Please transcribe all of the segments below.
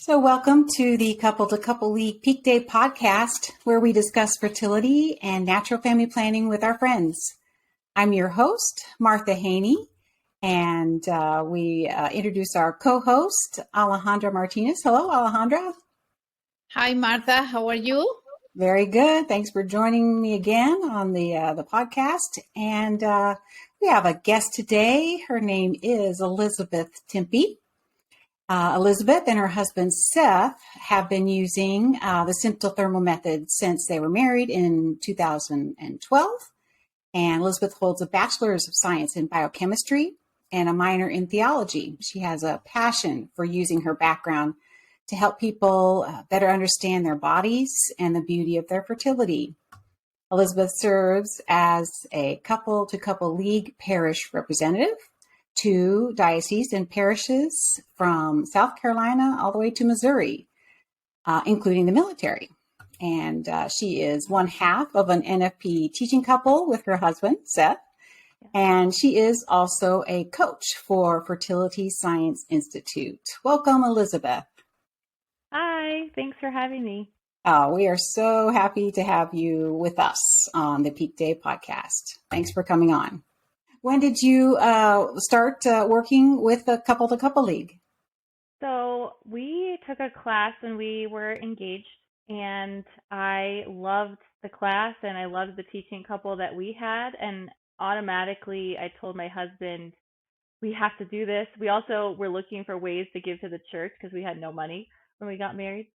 So welcome to the Couple to Couple League PeakDay podcast, where we discuss fertility and natural family planning with our friends. I'm your host, Martha Haney, and we introduce our co-host, Alejandra Martinez. Hello, Alejandra. Hi, Martha. How are you? Very good. Thanks for joining me again on the podcast. And we have a guest today. Her name is Elizabeth Tempe. Elizabeth and her husband Seth have been using the symptothermal method since they were married in 2012. And Elizabeth holds a bachelor's of science in biochemistry and a minor in theology. She has a passion for using her background to help people better understand their bodies and the beauty of their fertility. Elizabeth serves as a Couple to Couple League parish representative to dioceses and parishes from South Carolina all the way to Missouri, including the military. And she is one half of an NFP teaching couple with her husband, Seth. And she is also a coach for Fertility Science Institute. Welcome, Elizabeth. Hi, thanks for having me. We are so happy to have you with us on the PeakDay podcast. Thanks for coming on. When did you start working with the Couple to Couple League? So we took a class when we were engaged, and I loved the class and I loved the teaching couple that we had. And automatically, I told my husband, we have to do this. We also were looking for ways to give to the church because we had no money when we got married.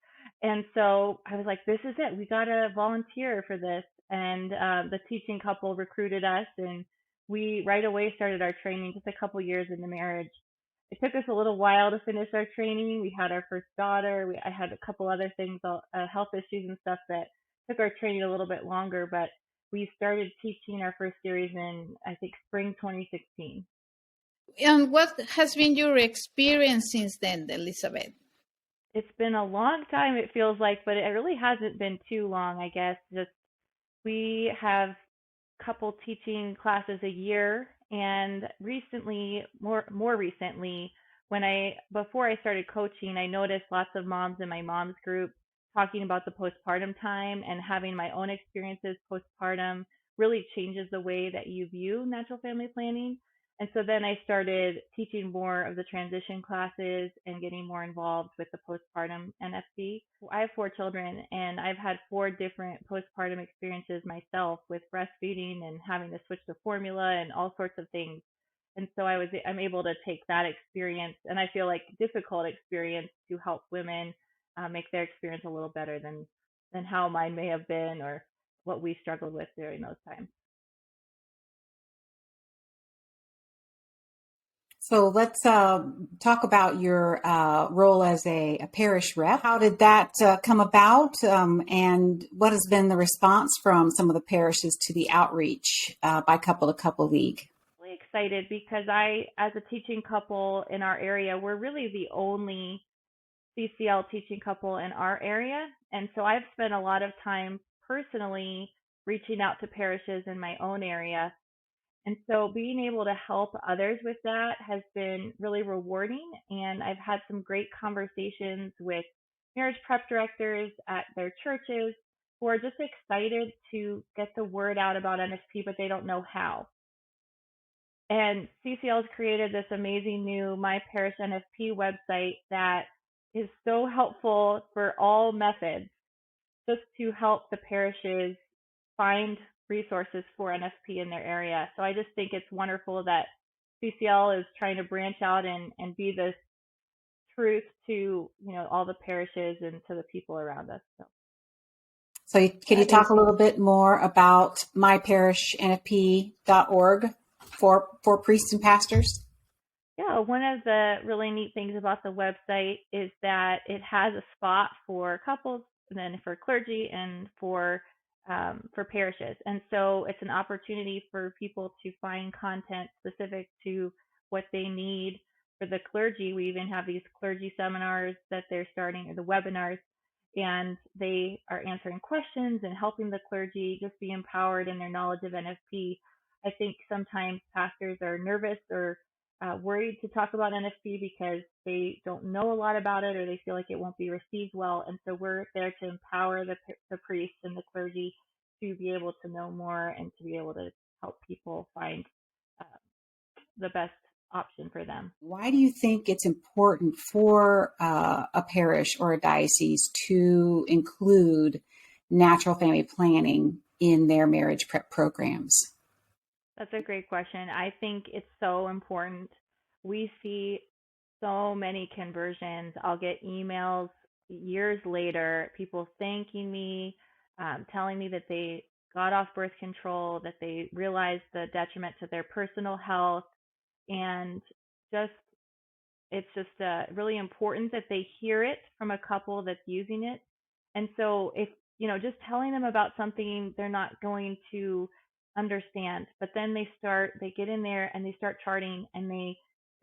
And so I was like, this is it. We got to volunteer for this. And the teaching couple recruited us, and we right away started our training just a couple years into marriage. It took us a little while to finish our training. We had our first daughter. I had a couple other things, health issues and stuff that took our training a little bit longer, but we started teaching our first series in, I think, spring 2016. And what has been your experience since then, Elizabeth? It's been a long time, it feels like, but it really hasn't been too long, I guess. Just we have couple teaching classes a year, and recently, more recently, before I started coaching, I noticed lots of moms in my mom's group talking about the postpartum time, and having my own experiences postpartum really changes the way that you view natural family planning. And so then I started teaching more of the transition classes and getting more involved with the postpartum NFP. I have 4 children, and I've had 4 different postpartum experiences myself with breastfeeding and having to switch to formula and all sorts of things. And so I'm able to take that experience, and I feel like difficult experience, to help women make their experience a little better than how mine may have been, or what we struggled with during those times. So let's talk about your role as a parish rep. How did that come about, and what has been the response from some of the parishes to the outreach by Couple to Couple League? Really excited because as a teaching couple in our area, we're really the only CCL teaching couple in our area. And so I've spent a lot of time personally reaching out to parishes in my own area. And so being able to help others with that has been really rewarding. And I've had some great conversations with marriage prep directors at their churches who are just excited to get the word out about NFP, but they don't know how. And CCL has created this amazing new My Parish NFP website that is so helpful for all methods, just to help the parishes find resources for NFP in their area. So I just think it's wonderful that CCL is trying to branch out and be this truth to all the parishes and to the people around us. So can you talk a little bit more about myparishnfp.org for priests and pastors? Yeah, one of the really neat things about the website is that it has a spot for couples, and then for clergy, and for parishes. And so it's an opportunity for people to find content specific to what they need. For the clergy, we even have these clergy seminars that they're starting, or the webinars, and they are answering questions and helping the clergy just be empowered in their knowledge of NFP. I think sometimes pastors are nervous or worried to talk about NFP because they don't know a lot about it or they feel like it won't be received well. And so we're there to empower the priests and the clergy to be able to know more and to be able to help people find uh, the best option for them. Why do you think it's important for a parish or a diocese to include natural family planning in their marriage prep programs? That's a great question. I think it's so important. We see so many conversions. I'll get emails years later, people thanking me, telling me that they got off birth control, that they realized the detriment to their personal health, and just it's just really important that they hear it from a couple that's using it. And so if, just telling them about something they're not going to understand, but then they get in there and they start charting and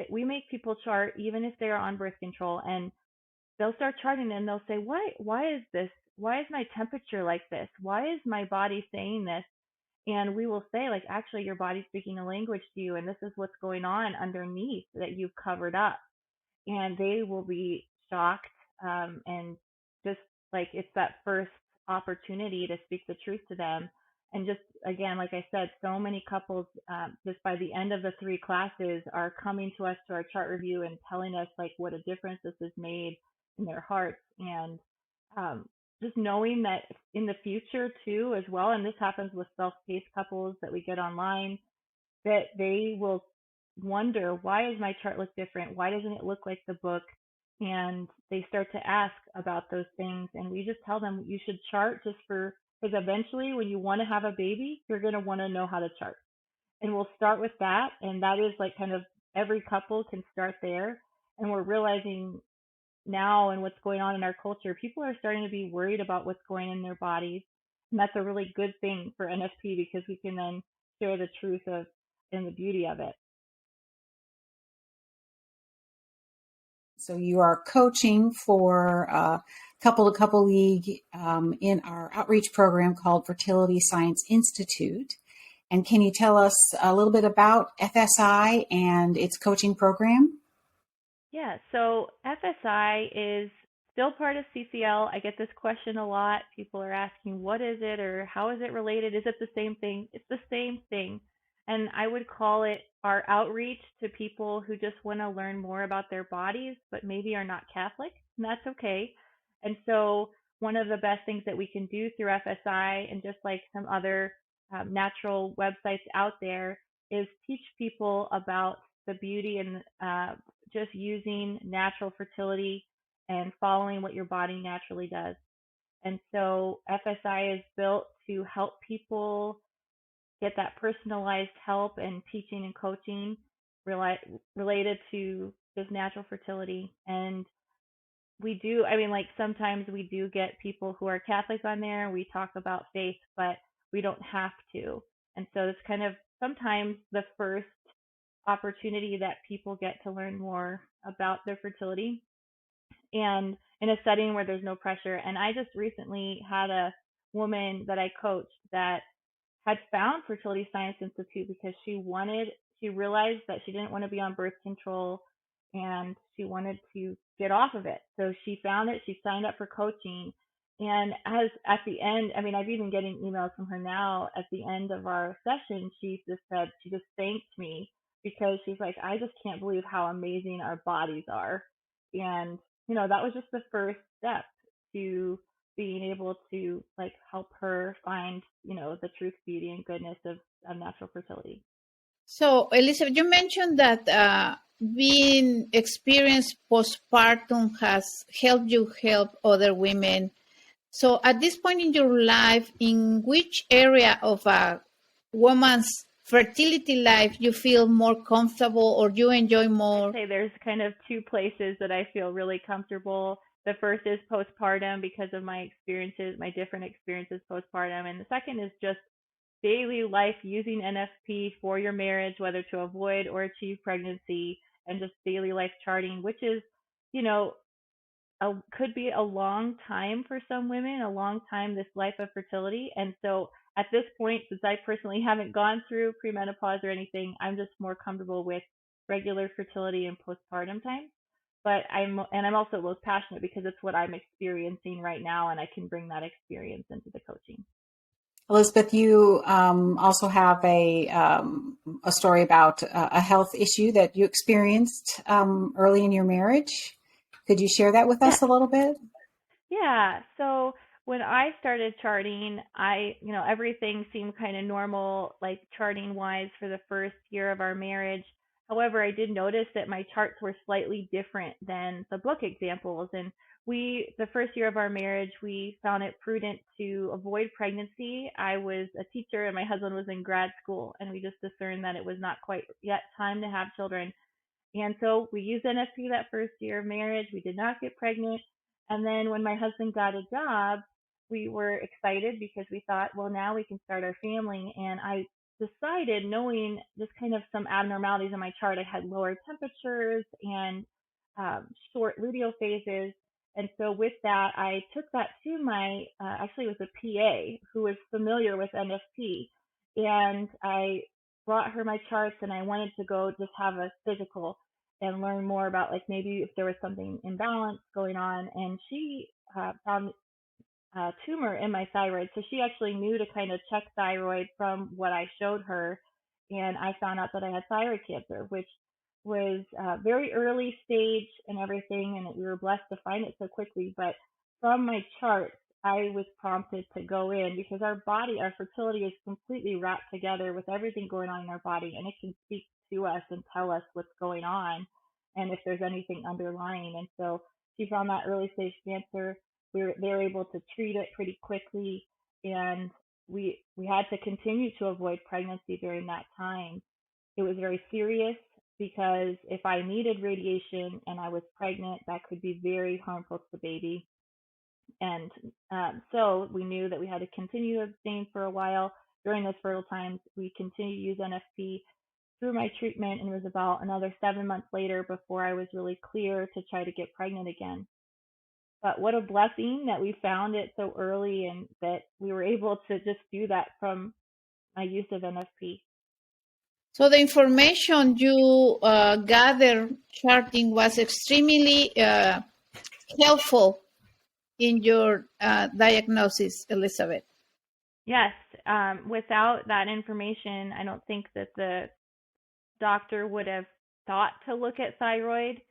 we make people chart even if they're on birth control, and they'll start charting and they'll say, why is this? Why is my temperature like this? Why is my body saying this? And we will say, like, actually, your body's speaking a language to you, and this is what's going on underneath that you've covered up. And they will be shocked, and just like it's that first opportunity to speak the truth to them. And just again, like I said, so many couples, just by the end of the 3 classes, are coming to us to our chart review and telling us like what a difference this has made in their hearts. And just knowing that in the future too, as well, and this happens with self-paced couples that we get online, that they will wonder, why does my chart look different? Why doesn't it look like the book? And they start to ask about those things. And we just tell them, you should chart just because eventually when you want to have a baby, you're going to want to know how to chart. And we'll start with that. And that is like kind of every couple can start there. And we're realizing now and what's going on in our culture, people are starting to be worried about what's going in their bodies. And that's a really good thing for NFP because we can then share the truth of and the beauty of it. So you are coaching for Couple to Couple League in our outreach program called Fertility Science Institute. And can you tell us a little bit about FSI and its coaching program? Yeah, so FSI is still part of CCL. I get this question a lot. People are asking, what is it or how is it related? Is it the same thing? It's the same thing. And I would call it our outreach to people who just want to learn more about their bodies, but maybe are not Catholic, and that's okay. And so one of the best things that we can do through FSI and just like some other natural websites out there is teach people about the beauty and just using natural fertility and following what your body naturally does. And so FSI is built to help people get that personalized help and teaching and coaching related to just natural fertility. And we do, I mean, like sometimes we do get people who are Catholic on there. We talk about faith, but we don't have to. And so it's kind of sometimes the first opportunity that people get to learn more about their fertility and in a setting where there's no pressure. And I just recently had a woman that I coached that had found Fertility Science Institute because she realized that she didn't want to be on birth control and she wanted to get off of it. So she found it, she signed up for coaching. And as at the end, I mean, I've even getting emails from her now at the end of our session, she just thanked me because she's like, I just can't believe how amazing our bodies are. And, that was just the first step to being able to like help her find, the truth, beauty, and goodness of natural fertility. So, Elizabeth, you mentioned that being experienced postpartum has helped you help other women. So, at this point in your life, in which area of a woman's fertility life you feel more comfortable or you enjoy more? I'd say there's kind of 2 places that I feel really comfortable. The first is postpartum because of my experiences, my different experiences postpartum. And the second is just daily life using NFP for your marriage, whether to avoid or achieve pregnancy, and just daily life charting, which is, you know, could be a long time for some women, a long time, this life of fertility. And so at this point, since I personally haven't gone through premenopause or anything, I'm just more comfortable with regular fertility and postpartum time. But I'm also most passionate because it's what I'm experiencing right now, and I can bring that experience into the coaching. Elizabeth, you also have a story about a health issue that you experienced early in your marriage. Could you share that with us a little bit? Yeah. So when I started charting, everything seemed kind of normal, like charting wise for the first year of our marriage. However, I did notice that my charts were slightly different than the book examples. And the first year of our marriage, we found it prudent to avoid pregnancy. I was a teacher and my husband was in grad school, and we just discerned that it was not quite yet time to have children. And so we used NFP that first year of marriage. We did not get pregnant. And then when my husband got a job, we were excited because we thought, well, now we can start our family. And I decided, knowing just kind of some abnormalities in my chart, I had lower temperatures and short luteal phases. And so with that, I took that to actually it was a PA who was familiar with NFP. And I brought her my charts, and I wanted to go just have a physical and learn more about, like, maybe if there was something imbalanced going on. And she found a tumor in my thyroid. So she actually knew to kind of check thyroid from what I showed her. And I found out that I had thyroid cancer, which was very early stage and everything. And we were blessed to find it so quickly. But from my chart, I was prompted to go in because our fertility is completely wrapped together with everything going on in our body, and it can speak to us and tell us what's going on and if there's anything underlying. And so she found that early stage cancer. They were able to treat it pretty quickly, and we had to continue to avoid pregnancy during that time. It was very serious because if I needed radiation and I was pregnant, that could be very harmful to the baby. And so we knew that we had to continue to abstain for a while. During those fertile times, we continued to use NFP through my treatment, and it was about another 7 months later before I was really clear to try to get pregnant again. But what a blessing that we found it so early and that we were able to just do that from my use of NFP. So the information you gathered charting was extremely helpful in your diagnosis, Elizabeth. Yes. Without that information, I don't think that the doctor would have thought to look at thyroid,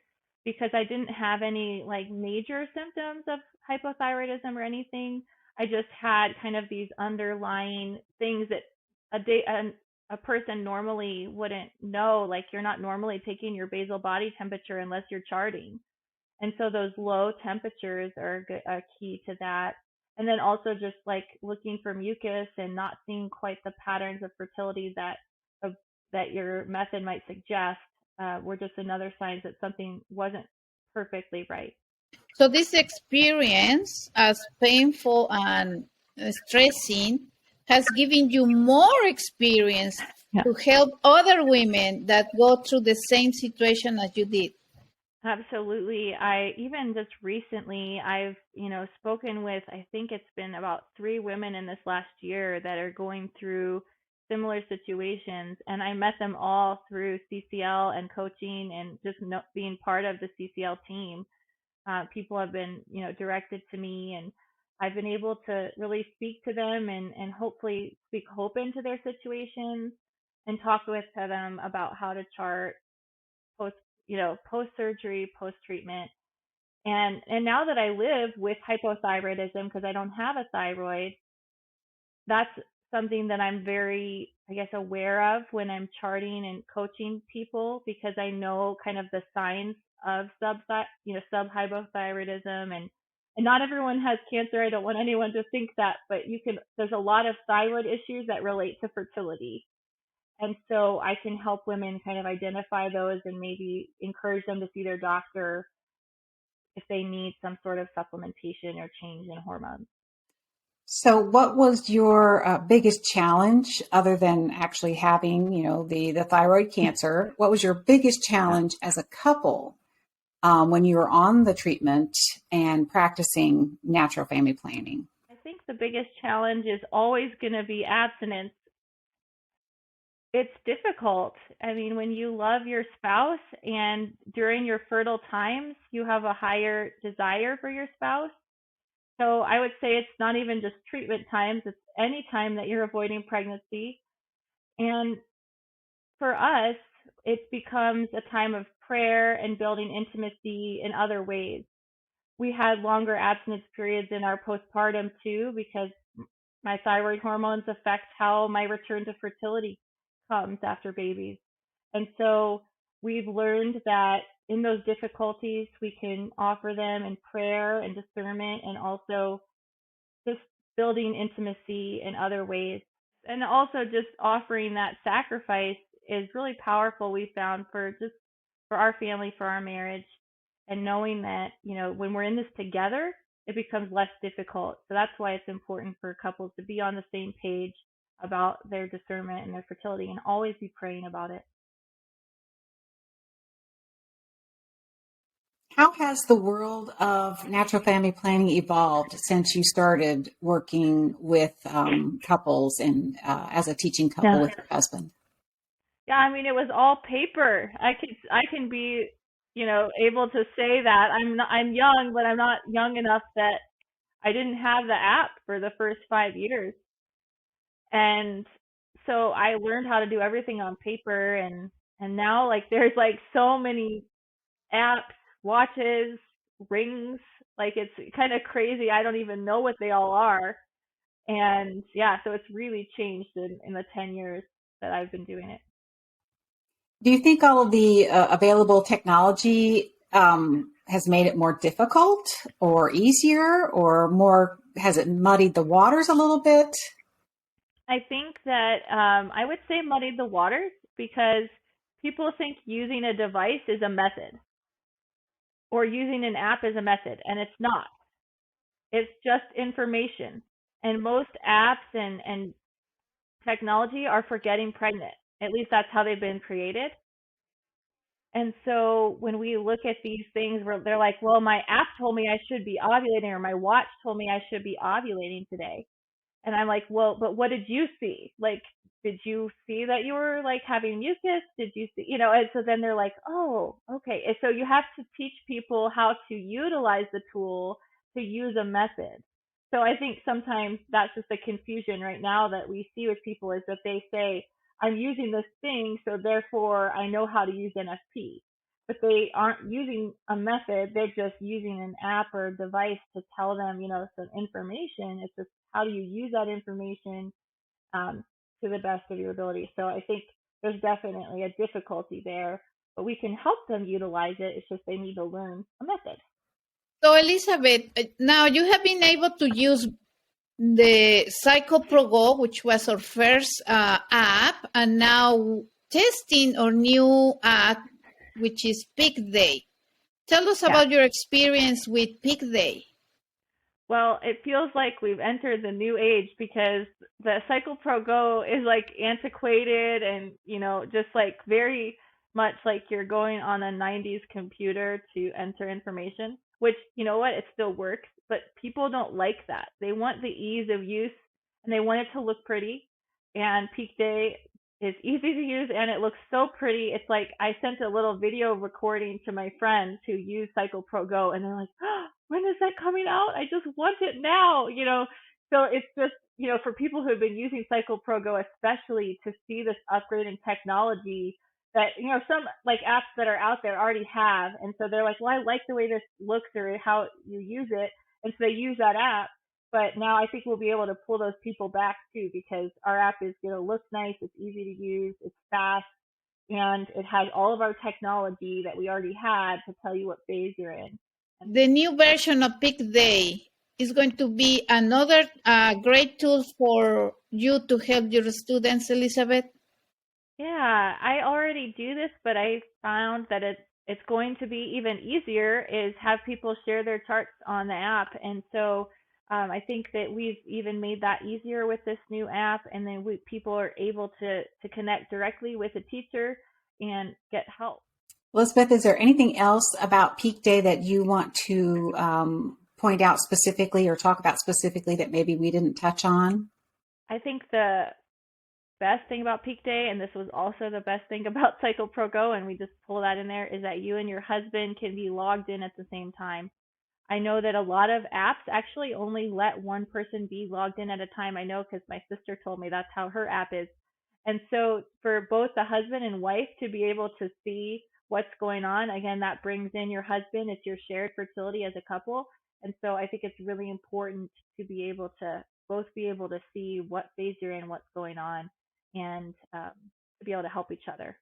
because I didn't have any like major symptoms of hypothyroidism or anything. I just had kind of these underlying things that a person normally wouldn't know. Like, you're not normally taking your basal body temperature unless you're charting. And so those low temperatures are key to that. And then also just like looking for mucus and not seeing quite the patterns of fertility that your method might suggest were just another signs that something wasn't perfectly right. So this experience, as painful and stressing, has given you more experience to help other women that go through the same situation as you did. Absolutely. I even just recently, I've, spoken with, I think it's been about 3 women in this last year that are going through similar situations. And I met them all through CCL and coaching and just being part of the CCL team. People have been, directed to me, and I've been able to really speak to them and hopefully speak hope into their situations and talk with them about how to chart post surgery, post treatment. And now that I live with hypothyroidism because I don't have a thyroid, that's something that I'm very, I guess, aware of when I'm charting and coaching people, because I know kind of the signs of subhypothyroidism, and not everyone has cancer. I don't want anyone to think that, but there's a lot of thyroid issues that relate to fertility. And so I can help women kind of identify those and maybe encourage them to see their doctor if they need some sort of supplementation or change in hormones. So what was your biggest challenge, other than actually having, the thyroid cancer? What was your biggest challenge as a couple when you were on the treatment and practicing natural family planning? I think the biggest challenge is always going to be abstinence. it's difficult. I mean, when you love your spouse and during your fertile times, you have a higher desire for your spouse. So I would say it's not even just treatment times, it's any time that you're avoiding pregnancy. And for us, it becomes a time of prayer and building intimacy in other ways. We had longer abstinence periods in our postpartum too, because my thyroid hormones affect how my return to fertility comes after babies. And so we've learned that in those difficulties, we can offer them in prayer and discernment, and also just building intimacy in other ways. And also just offering that sacrifice is really powerful, we found, for just for our family, for our marriage, and knowing that, when we're in this together, it becomes less difficult. So that's why it's important for couples to be on the same page about their discernment and their fertility and always be praying about it. How has the world of natural family planning evolved since you started working with couples and as a teaching couple Yeah. with your husband? Yeah, I mean, it was all paper. I can be, able to say that I'm young, but I'm not young enough that I didn't have the app for the first 5 years. And so I learned how to do everything on paper, and now, like, there's like so many apps, watches, rings, like it's kind of crazy. I don't even know what they all are. And yeah, so it's really changed in the 10 years that I've been doing it. Do you think all of the available technology has made it more difficult or easier or more, has it muddied the waters a little bit? I think that I would say muddied the waters because people think using a device is a method or using an app is a method, and it's not. It's just information. And most apps and technology are for getting pregnant. At least that's how they've been created. And so when we look at these things where they're like, well, my app told me I should be ovulating, or my watch told me I should be ovulating today. And I'm like, well, but what did you see? Like, did you see that you were like having mucus? Did you see, and so then they're like, oh, okay. And so you have to teach people how to utilize the tool to use a method. So I think sometimes that's just the confusion right now that we see with people, is that they say, I'm using this thing, so therefore I know how to use NFP. But they aren't using a method, they're just using an app or a device to tell them, some information. It's just, how do you use that information to the best of your ability? So I think there's definitely a difficulty there, but we can help them utilize it. It's just they need to learn a method. So, Elizabeth, now you have been able to use the Cycle Pro Go, which was our first app, and now testing our new app, which is PeakDay. Tell us Yeah. about your experience with PeakDay. Well, it feels like we've entered the new age, because the Cycle Pro Go is like antiquated and, just like very much like you're going on a 90s computer to enter information, which, you know what, it still works, but people don't like that. They want the ease of use and they want it to look pretty. And PeakDay is easy to use and it looks so pretty. It's like I sent a little video recording to my friends who use Cycle Pro Go, and they're like, oh, when is that coming out? I just want it now, So it's just, for people who have been using Cycle Pro Go, especially, to see this upgrade in technology that, some like apps that are out there already have. And so they're like, well, I like the way this looks or how you use it. And so they use that app. But now I think we'll be able to pull those people back too, because our app is going to look nice, it's easy to use, it's fast, and it has all of our technology that we already had to tell you what phase you're in. The new version of PeakDay is going to be another great tool for you to help your students, Elizabeth. Yeah, I already do this, but I found that it's going to be even easier is have people share their charts on the app. And so I think that we've even made that easier with this new app, and then people are able to connect directly with a teacher and get help. Elizabeth, is there anything else about PeakDay that you want to point out specifically or talk about specifically that maybe we didn't touch on? I think the best thing about PeakDay, and this was also the best thing about Cycle Pro Go, and we just pull that in there, is that you and your husband can be logged in at the same time. I know that a lot of apps actually only let one person be logged in at a time. I know because my sister told me that's how her app is. And so for both the husband and wife to be able to see what's going on, again, that brings in your husband. It's your shared fertility as a couple. And so I think it's really important to be able to both be able to see what phase you're in, what's going on, and to be able to help each other.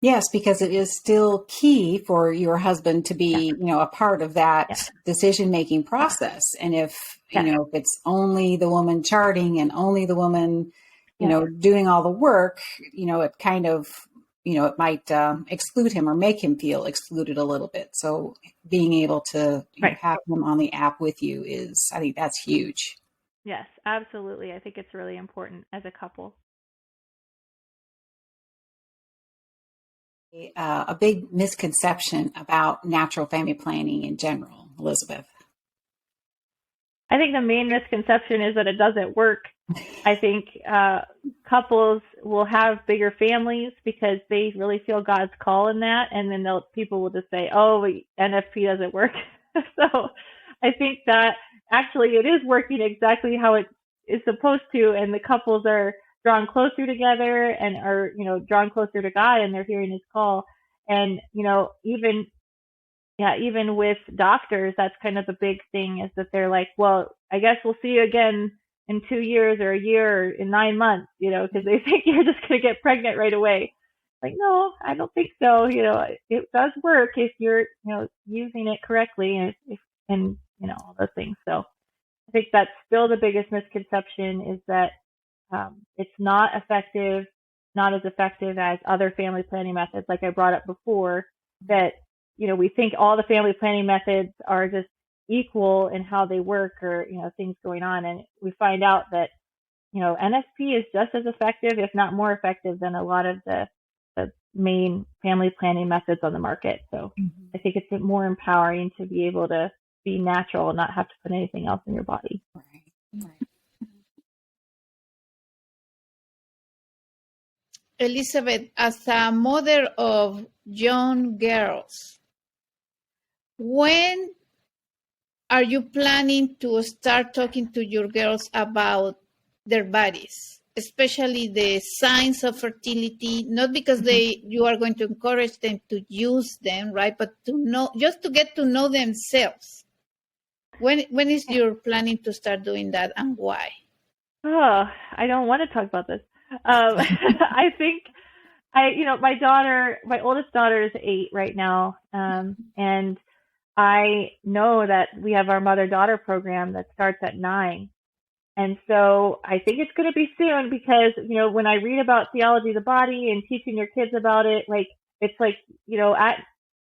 Yes, because it is still key for your husband to be, a part of that decision-making process. And if if it's only the woman charting and only the woman, doing all the work, it kind of, it might exclude him or make him feel excluded a little bit. So being able to have him on the app with you I think that's huge. Yes, absolutely. I think it's really important as a couple. A big misconception about natural family planning in general, Elizabeth? I think the main misconception is that it doesn't work. I think couples will have bigger families because they really feel God's call in that, and then people will just say, "Oh, NFP doesn't work." So I think that actually it is working exactly how it is supposed to, and the couples are drawn closer together and are, drawn closer to God, and they're hearing his call. And, even with doctors, that's kind of the big thing, is that they're like, well, I guess we'll see you again in 2 years or a year or in 9 months, because they think you're just going to get pregnant right away. Like, no, I don't think so. It does work if you're, using it correctly and all those things. So I think that's still the biggest misconception, is that it's not as effective as other family planning methods, like I brought up before, that, we think all the family planning methods are just equal in how they work, or, things going on. And we find out that, NFP is just as effective, if not more effective, than a lot of the main family planning methods on the market. So I think it's more empowering to be able to be natural and not have to put anything else in your body. Right. Elizabeth, as a mother of young girls, when are you planning to start talking to your girls about their bodies, especially the signs of fertility? Not because you are going to encourage them to use them, right? But just to get to know themselves. When is your planning to start doing that, and why? Oh, I don't want to talk about this. I think my oldest daughter is 8 right now. And I know that we have our mother-daughter program that starts at 9. And so I think it's going to be soon, because, when I read about theology of the body and teaching your kids about it, it's like,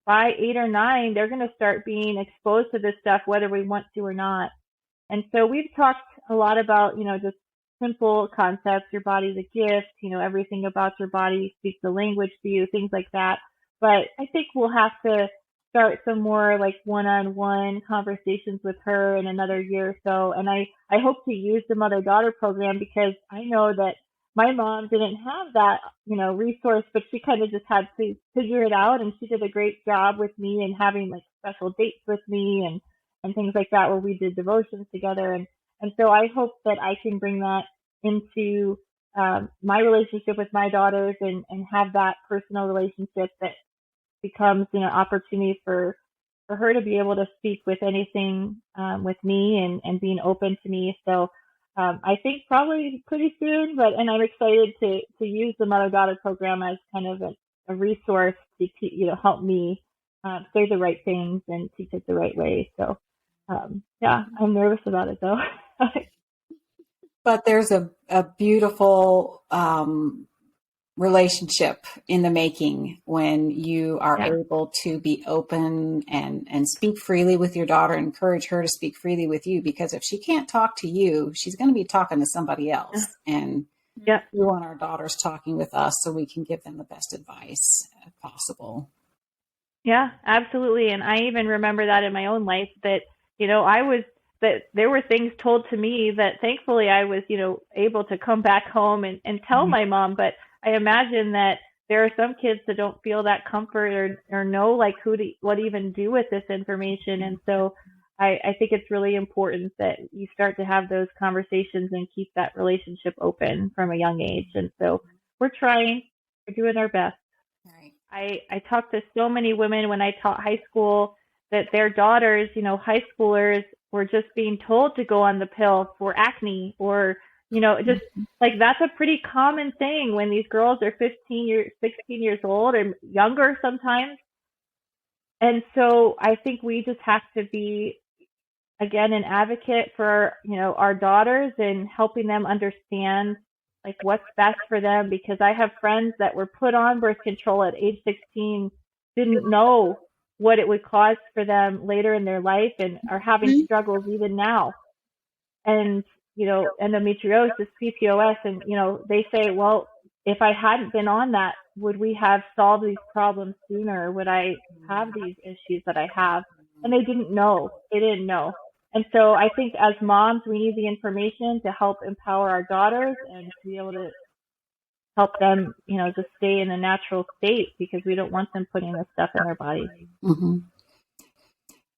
by 8 or 9, they're going to start being exposed to this stuff, whether we want to or not. And so we've talked a lot about, just simple concepts. Your body's a gift, everything about your body speaks the language to you, things like that. But I think we'll have to start some more one-on-one conversations with her in another year or so. And I hope to use the mother-daughter program, because I know that my mom didn't have that, resource, but she kind of just had to figure it out. And she did a great job with me, and having special dates with me and things like that, where we did devotions together. And so I hope that I can bring that into my relationship with my daughters, and have that personal relationship that becomes, opportunity for her to be able to speak with anything with me, and being open to me. So I think probably pretty soon, and I'm excited to use the mother-daughter program as kind of a resource to help me say the right things and teach it the right way. So I'm nervous about it though. But there's a beautiful relationship in the making when you are able to be open and speak freely with your daughter, encourage her to speak freely with you, because if she can't talk to you, she's going to be talking to somebody else. And we want our daughters talking with us so we can give them the best advice possible. Yeah, absolutely. And I even remember that in my own life, that, I was that there were things told to me that thankfully I was, able to come back home and tell my mom. But I imagine that there are some kids that don't feel that comfort or know like what to even do with this information. And so I think it's really important that you start to have those conversations and keep that relationship open from a young age. And so we're doing our best. Right. I talked to so many women when I taught high school that their daughters, high schoolers, were just being told to go on the pill for acne or, just like that's a pretty common thing when these girls are 16 years old or younger sometimes. And so I think we just have to be, again, an advocate for, our daughters and helping them understand like what's best for them, because I have friends that were put on birth control at age 16, didn't know what it would cause for them later in their life and are having struggles even now. And, endometriosis, PCOS, and, they say, well, if I hadn't been on that, would we have solved these problems sooner? Would I have these issues that I have? And they didn't know. They didn't know. And so I think as moms, we need the information to help empower our daughters and to be able to help them, just stay in a natural state, because we don't want them putting this stuff in their bodies. Mm-hmm.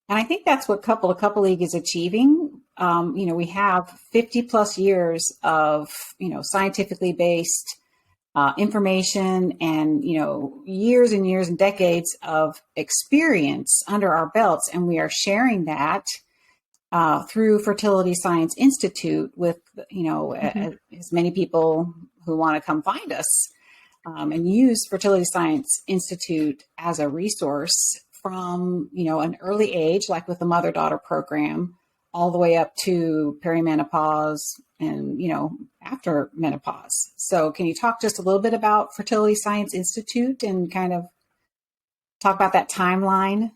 And I think that's what Couple League is achieving. We have 50 plus years of, scientifically based information and, years and years and decades of experience under our belts. And we are sharing that through Fertility Science Institute with, as many people who want to come find us and use Fertility Science Institute as a resource from, an early age, like with the mother-daughter program, all the way up to perimenopause and, after menopause. So can you talk just a little bit about Fertility Science Institute and kind of talk about that timeline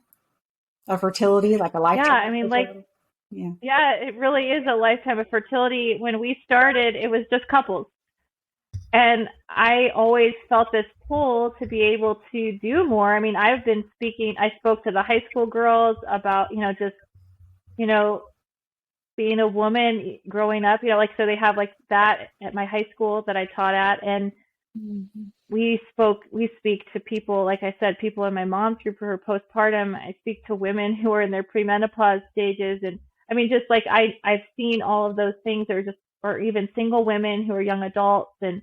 of fertility, like a lifetime? Yeah, it really is a lifetime of fertility. When we started, it was just couples. And I always felt this pull to be able to do more. I mean, I spoke to the high school girls about, being a woman growing up, so they have like that at my high school that I taught at. And we speak to people, like I said, people in my mom's group who are postpartum. I speak to women who are in their premenopause stages. And I mean, just like I've seen all of those things, or even single women who are young adults. And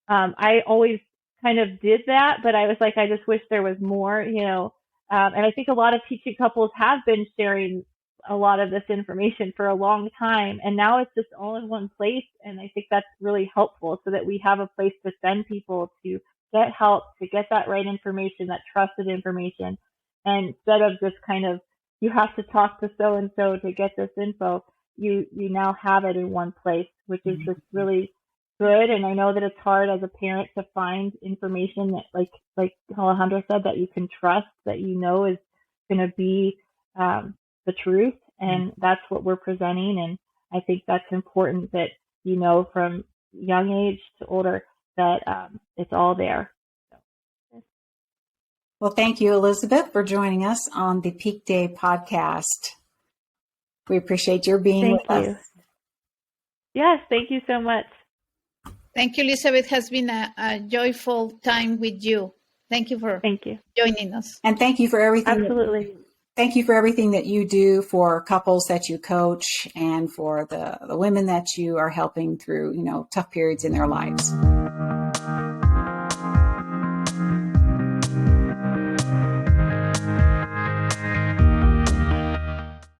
I always kind of did that, but I was like, I just wish there was more, and I think a lot of teaching couples have been sharing a lot of this information for a long time, and now it's just all in one place. And I think that's really helpful, so that we have a place to send people to get help, to get that right information, that trusted information. And instead of just kind of, you have to talk to so-and-so to get this info, you now have it in one place, which is just really good. And I know that it's hard as a parent to find information that, like Alejandra said, that you can trust, that is going to be the truth. And that's what we're presenting. And I think that's important, that from young age to older, that it's all there. Well, thank you, Elizabeth, for joining us on the PeakDay podcast. We appreciate your being with us. Yes, thank you so much. Thank you, Elizabeth. It has been a joyful time with you. Thank you for joining us. And thank you for everything. Absolutely. Thank you for everything that you do for couples that you coach and for the women that you are helping through, tough periods in their lives.